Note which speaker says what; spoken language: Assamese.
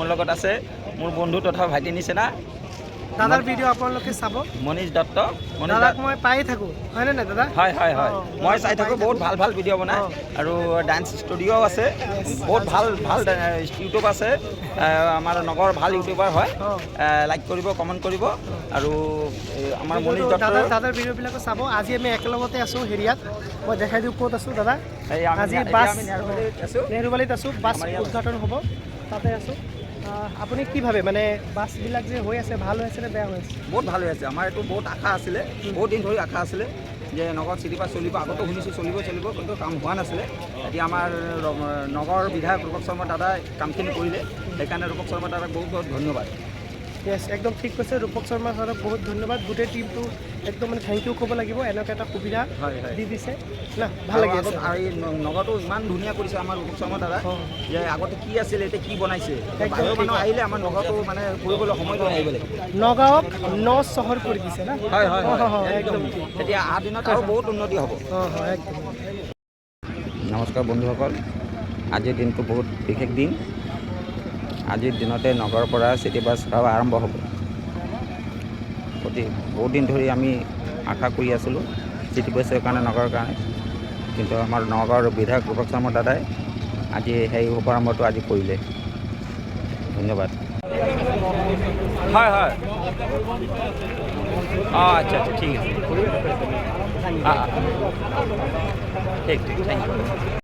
Speaker 1: মোৰ লগত আছে মোৰ বন্ধু তথা ভাইটিৰ নিচিনা
Speaker 2: দাদাৰ ভিডিঅ' আপোনালোকে চাব
Speaker 1: মনীষ দত্ত
Speaker 2: দাদাক মই পায়ে থাকোঁ হয়নে নাই দাদা
Speaker 1: হয় হয় হয় মই চাই থাকোঁ বহুত ভাল ভাল ভিডিঅ' বনায় আৰু ডান্স ষ্টুডিঅ' আছে বহুত ভাল ভাল ইউটিউব আছে আমাৰ নগৰ ভাল ইউটিউবাৰ হয় লাইক কৰিব কমেণ্ট কৰিব আৰু আমাৰ মনীষ দত্ত
Speaker 2: দাদাৰ ভিডিঅ'বিলাকো চাব আজি আমি একেলগতে আছোঁ হেৰিয়াত মই দেখাই দিওঁ ক'ত আছোঁ দাদা আজি নেহৰুবালিত আছোঁ বাছ উদ্ঘাটন হ'ব তাতে আছোঁ আপুনি কি ভাবে মানে বাছবিলাক যে হৈ আছে ভাল হৈ আছে নে বেয়া হৈ আছে
Speaker 1: বহুত ভাল হৈ আছে আমাৰ এইটো বহুত আশা আছিলে বহুত দিন ধৰি আশা আছিলে যে নগৰ চিটি বাছ চলিব আগতো শুনিছোঁ চলিব কিন্তু কাম হোৱা নাছিলে এতিয়া আমাৰ নগৰ বিধায়ক ৰূপক শৰ্মা দাদাই কামখিনি কৰিলে সেইকাৰণে ৰূপক শৰ্মা দাদাক বহুত বহুত ধন্যবাদ
Speaker 2: য়েছ একদম ঠিক কৈছে ৰূপক শৰ্মা ছাৰক বহুত ধন্যবাদ গোটেই টিমটো একদম মানে থেংক ইউ ক'ব লাগিব এনেকুৱা এটা সুবিধা দি দিছে না ভাল লাগি আছে
Speaker 1: আৰু এই নগৰটো ইমান ধুনীয়া কৰিছে আমাৰ ৰূপক শৰ্মা দাদা যে আগতে কি আছিলে এতিয়া কি বনাইছে বাহিৰৰ মানুহ আহিলে আমাৰ নগৰটো মানে ফুৰিবলৈ সময় লৈ আহিব লাগিব
Speaker 2: নগাঁৱক চহৰ কৰি দিছে না
Speaker 1: হয় হয় একদম এতিয়া আহা দিনত আৰু বহুত উন্নতি হ'ব
Speaker 2: একদম
Speaker 1: নমস্কাৰ বন্ধুসকল আজিৰ দিনটো বহুত বিশেষ দিন আজিৰ দিনতে নগৰৰ পৰা চিটি বাছ সেৱা আৰম্ভ হ'ব বহুত দিন ধৰি আমি আশা কৰি আছিলোঁ চিটি বাছৰ কাৰণে নগৰৰ কাৰণে কিন্তু আমাৰ নগৰৰ বিধায়ক ৰূপক শৰ্মা দাদাই আজি সেই শুভাৰম্ভটো আজি কৰিলে ধন্যবাদ হয় হয় অঁ আচ্ছা আচ্ছা ঠিক আছে ঠিক ঠিক থেংক ইউ